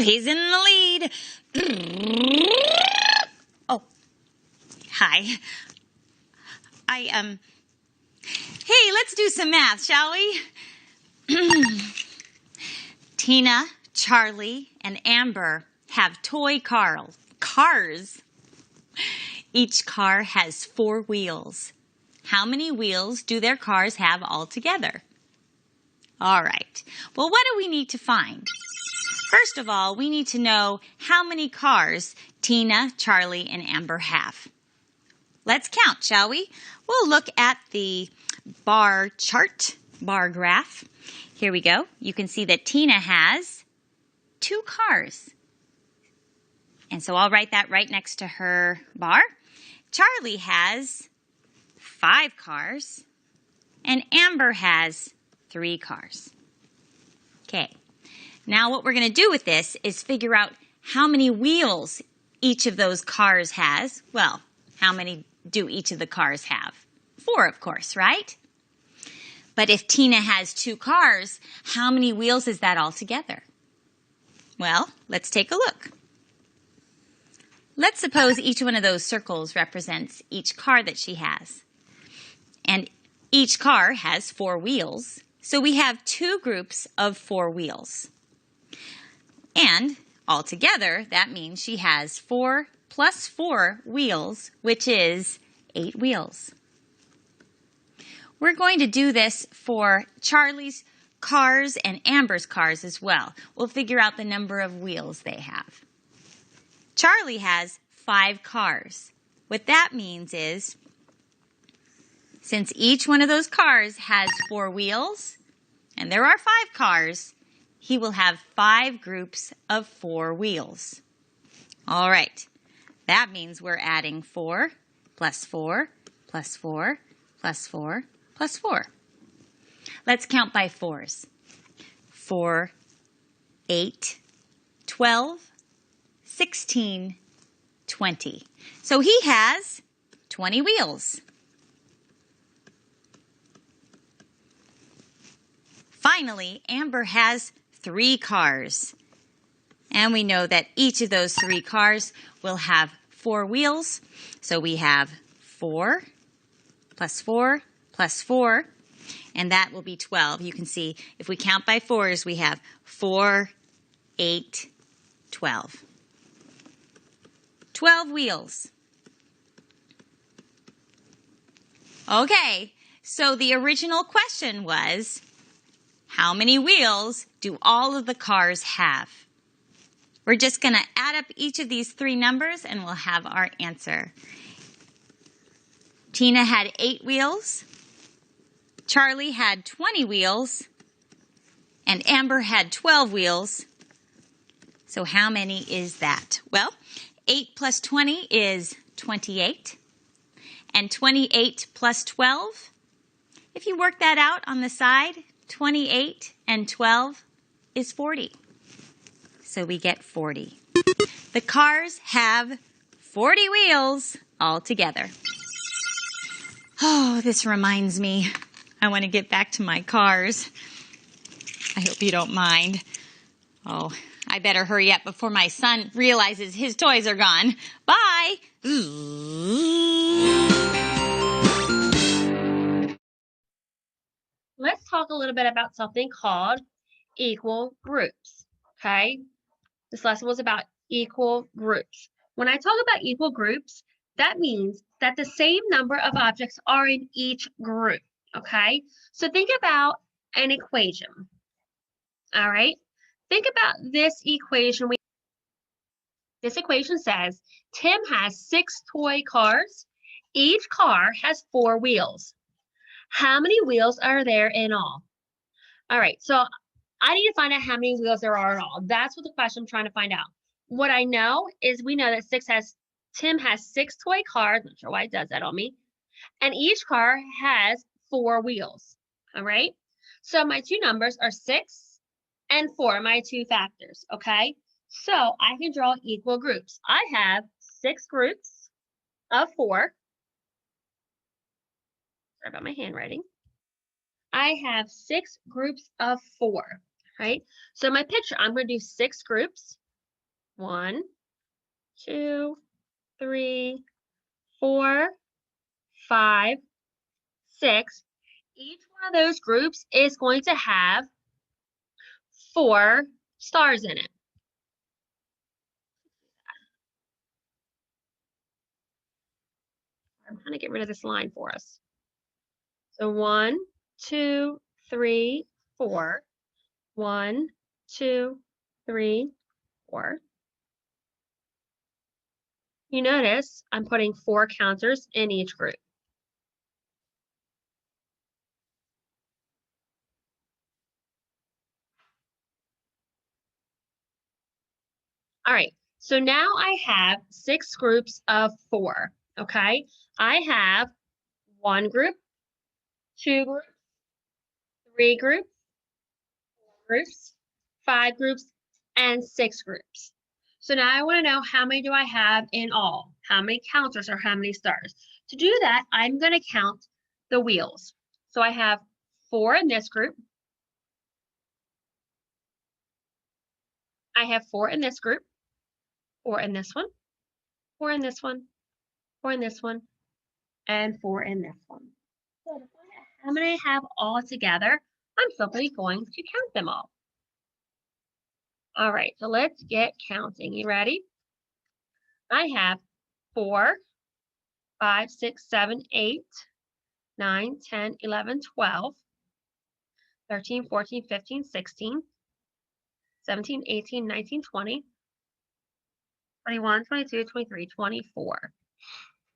He's in the lead. Oh, hi. Hey, let's do some math, shall we? Tina, Charlie, and Amber have toy cars. Each car has 4 wheels. How many wheels do their cars have altogether? All right. Well, what do we need to find? First of all, we need to know how many cars Tina, Charlie, and Amber have. Let's count, shall we? We'll look at the bar chart, bar graph. Here we go. You can see that Tina has 2 cars. And so I'll write that right next to her bar. Charlie has 5 cars. And Amber has 3 cars. Okay. Now what we're going to do with this is figure out how many wheels each of those cars has. Well, how many do each of the cars have? 4, of course, right? But if Tina has 2 cars, how many wheels is that altogether? Well, let's take a look. Let's suppose each one of those circles represents each car that she has. And each car has 4 wheels, so we have 2 groups of 4 wheels. And altogether, that means she has 4 plus 4 wheels, which is 8 wheels. We're going to do this for Charlie's cars and Amber's cars as well. We'll figure out the number of wheels they have. Charlie has 5 cars. What that means is, since each one of those cars has 4 wheels, and there are 5 cars, he will have 5 groups of 4 wheels. All right, that means we're adding 4 plus 4 plus 4 plus 4 plus 4. Let's count by 4s. 4, 8, 12, 16, 20. So he has 20 wheels. Finally, Amber has 3 cars. And we know that each of those 3 cars will have 4 wheels. So we have 4 plus 4 plus 4, and that will be 12. You can see if we count by 4s, we have 4, 8, 12. 12 wheels. Okay, so the original question was, how many wheels do all of the cars have? We're just going to add up each of these 3 numbers and we'll have our answer. Tina had 8 wheels. Charlie had 20 wheels. And Amber had 12 wheels. So how many is that? Well, 8 plus 20 is 28. And 28 plus 12, if you work that out on the side, 28 and 12 is 40. So we get 40. The cars have 40 wheels altogether. Oh, this reminds me. I want to get back to my cars. I hope you don't mind. Oh, I better hurry up before my son realizes his toys are gone. Bye! Let's talk a little bit about something called equal groups, okay? This lesson was about equal groups. When I talk about equal groups, that means that the same number of objects are in each group, okay? So think about an equation, all right? Think about this equation. This equation says Tim has 6 toy cars. Each car has 4 wheels. How many wheels are there in all? All right, so I need to find out how many wheels there are in all. That's what the question I'm trying to find out. What I know is we know that Tim has 6 toy cars. Not sure why it does that on me. And each car has 4 wheels. All right. So my 2 numbers are 6 and 4, my 2 factors. Okay. So I can draw equal groups. I have 6 groups of 4. Sorry about my handwriting. I have 6 groups of 4. Right? So my picture, I'm going to do 6 groups. 1, 2, 3, 4, 5, 6. Each one of those groups is going to have 4 stars in it. I'm trying to get rid of this line for us. So 1, 2, 3, 4. 1, 2, 3, 4. You notice I'm putting 4 counters in each group. All right, so now I have 6 groups of 4, okay? I have 1 group, 2 groups, 3 groups, 4 groups, 5 groups, and 6 groups. So now I want to know how many do I have in all? How many counters or how many stars? To do that, I'm going to count the wheels. So I have 4 in this group. I have 4 in this group, 4 in this one, 4 in this one, 4 in this one, and 4 in this one. So to find out how many I have all together, I'm simply going to count them all. All right, so let's get counting. You ready? I have 4, 5, 6, 7, 8, 9, 10, 11, 12, 13, 14, 15, 16, 17, 18, 19, 20, 21, 22, 23, 24.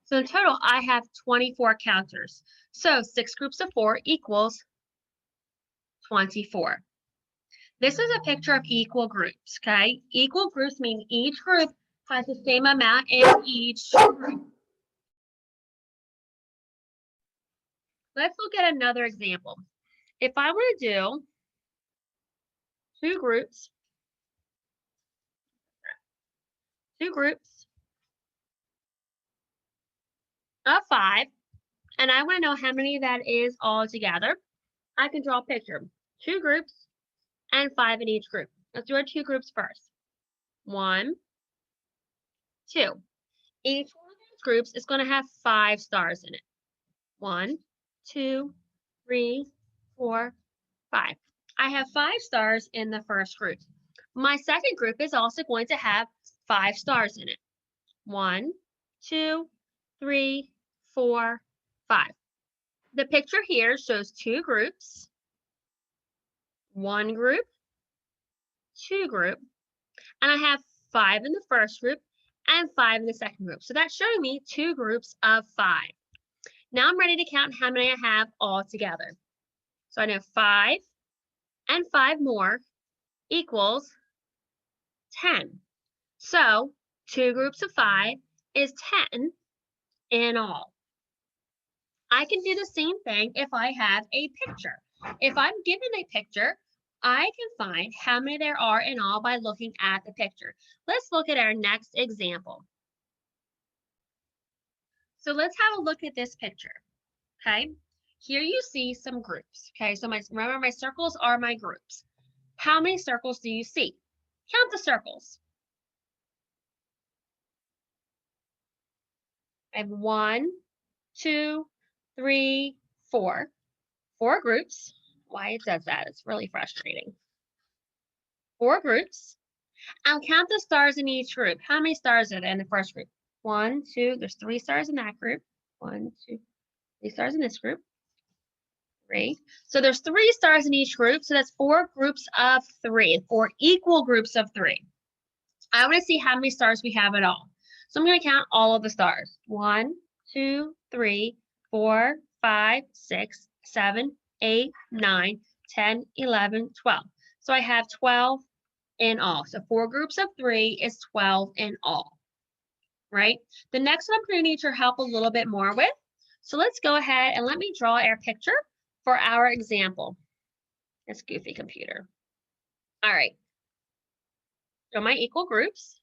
So in total, I have 24 counters. So 6 groups of 4 equals 24. This is a picture of equal groups, okay? Equal groups mean each group has the same amount in each group. Let's look at another example. If I were to do 2 groups of 5, and I want to know how many that is all together, I can draw a picture. 2 groups and 5 in each group. Let's do our 2 groups first. 1, 2. Each one of these groups is going to have 5 stars in it. 1, 2, 3, 4, 5. I have 5 stars in the first group. My second group is also going to have 5 stars in it. 1, 2, 3, 4, 5. The picture here shows 2 groups, 1 group, 2 group, and I have 5 in the first group and 5 in the second group. So that's showing me 2 groups of 5. Now I'm ready to count how many I have all together. So I know 5 and 5 more equals 10. So 2 groups of 5 is 10 in all. I can do the same thing if I have a picture. If I'm given a picture, I can find how many there are in all by looking at the picture. Let's look at our next example. So let's have a look at this picture, okay? Here you see some groups, okay? So remember my circles are my groups. How many circles do you see? Count the circles. I have 1, 2, 3, 4. 4 groups. Why it does that, it's really frustrating. 4 groups. I'll count the stars in each group. How many stars are there in the first group? 1, 2, there's 3 stars in that group. 1, 2, 3 stars in this group. 3. So there's 3 stars in each group. So that's 4 groups of 3, 4 equal groups of 3. I want to see how many stars we have in all. So I'm going to count all of the stars. 1, 2, 3, 4, 5, 6, 7, 8, 9, 10, 11, 12. So I have 12 in all. So 4 groups of 3 is 12 in all, right? The next one I'm going to need your help a little bit more with. So let's go ahead and let me draw our picture for our example. It's goofy computer. All right. So my equal groups.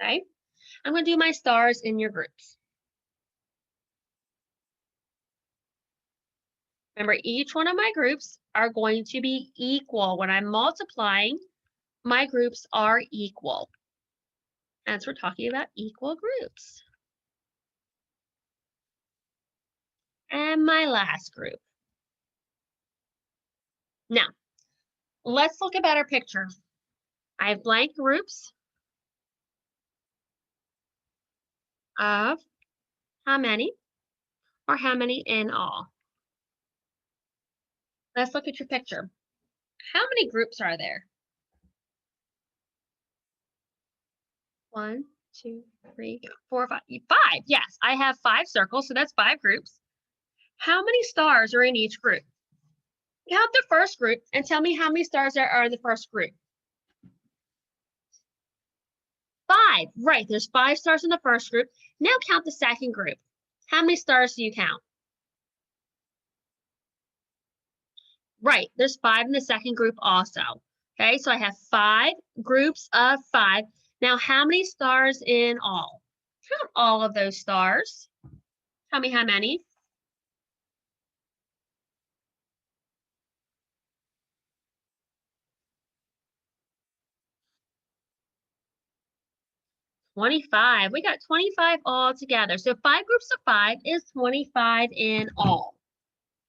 Okay. I'm going to do my stars in your groups. Remember, each one of my groups are going to be equal. When I'm multiplying, my groups are equal. As we're talking about equal groups. And my last group. Now, let's look at our picture. I have blank groups of how many or how many in all. Let's look at your picture. How many groups are there? 1, 2, 3, 4, 5. 5. Yes, I have 5 circles, so that's 5 groups. How many stars are in each group? Count the first group and tell me how many stars there are in the first group. 5. Right, there's 5 stars in the first group. Now count the second group. How many stars do you count? Right, there's 5 in the second group also. Okay, so I have 5 groups of 5. Now, how many stars in all? Count all of those stars. Tell me how many. $25. We got 25 all together. So 5 groups of 5 is 25 in all.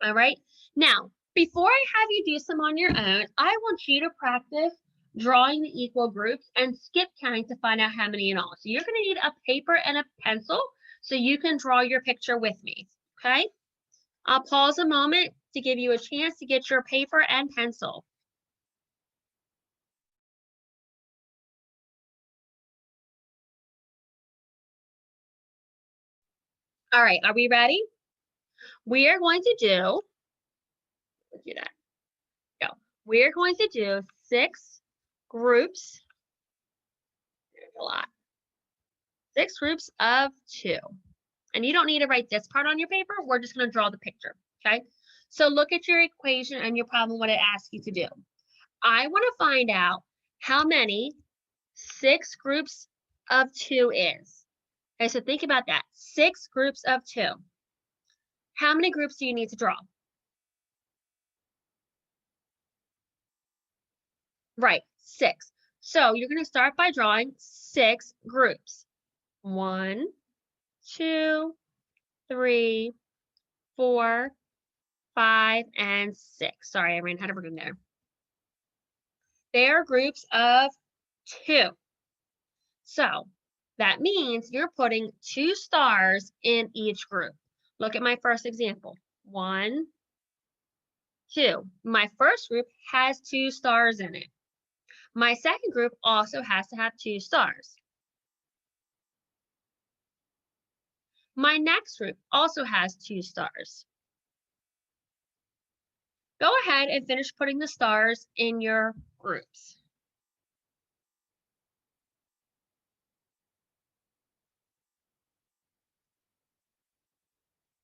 All right. Now, before I have you do some on your own, I want you to practice drawing the equal groups and skip counting to find out how many in all. So you're going to need a paper and a pencil so you can draw your picture with me. Okay. I'll pause a moment to give you a chance to get your paper and pencil. All right, are we ready? We are going to do, let's do that. Go. We're going to do 6 groups. There's a lot. 6 groups of 2. And you don't need to write this part on your paper. We're just going to draw the picture. Okay. So look at your equation and your problem, what it asks you to do. I want to find out how many 6 groups of 2 is. Okay, so think about that. 6 groups of 2. How many groups do you need to draw? Right, 6. So you're going to start by drawing 6 groups. 1, 2, 3, 4, 5, and 6. Sorry, I ran out of room there. They are groups of 2. So that means you're putting 2 stars in each group. Look at my first example. 1, 2. My first group has 2 stars in it. My second group also has to have 2 stars. My next group also has 2 stars. Go ahead and finish putting the stars in your groups.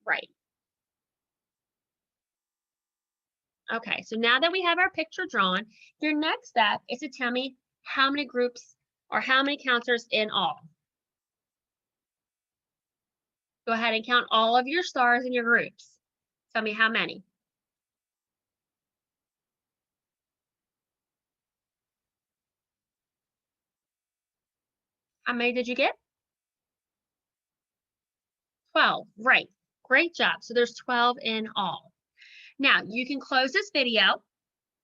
Right. Okay, so now that we have our picture drawn, your next step is to tell me how many groups or how many counters in all. Go ahead and count all of your stars in your groups. Tell me how many. How many did you get? 12, right. Great job. So there's 12 in all. Now you can close this video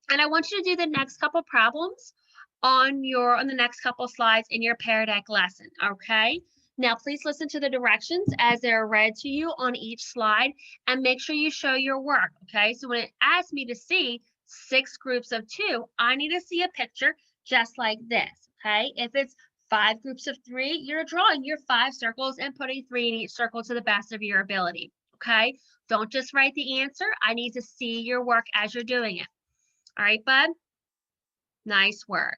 and I want you to do the next couple problems on the next couple slides in your Pear Deck lesson, okay? Now please listen to the directions as they're read to you on each slide and make sure you show your work, okay? So when it asks me to see 6 groups of 2, I need to see a picture just like this, okay? If it's 5 groups of 3, you're drawing your 5 circles and putting 3 in each circle to the best of your ability, okay? Don't just write the answer. I need to see your work as you're doing it. All right, bud? Nice work.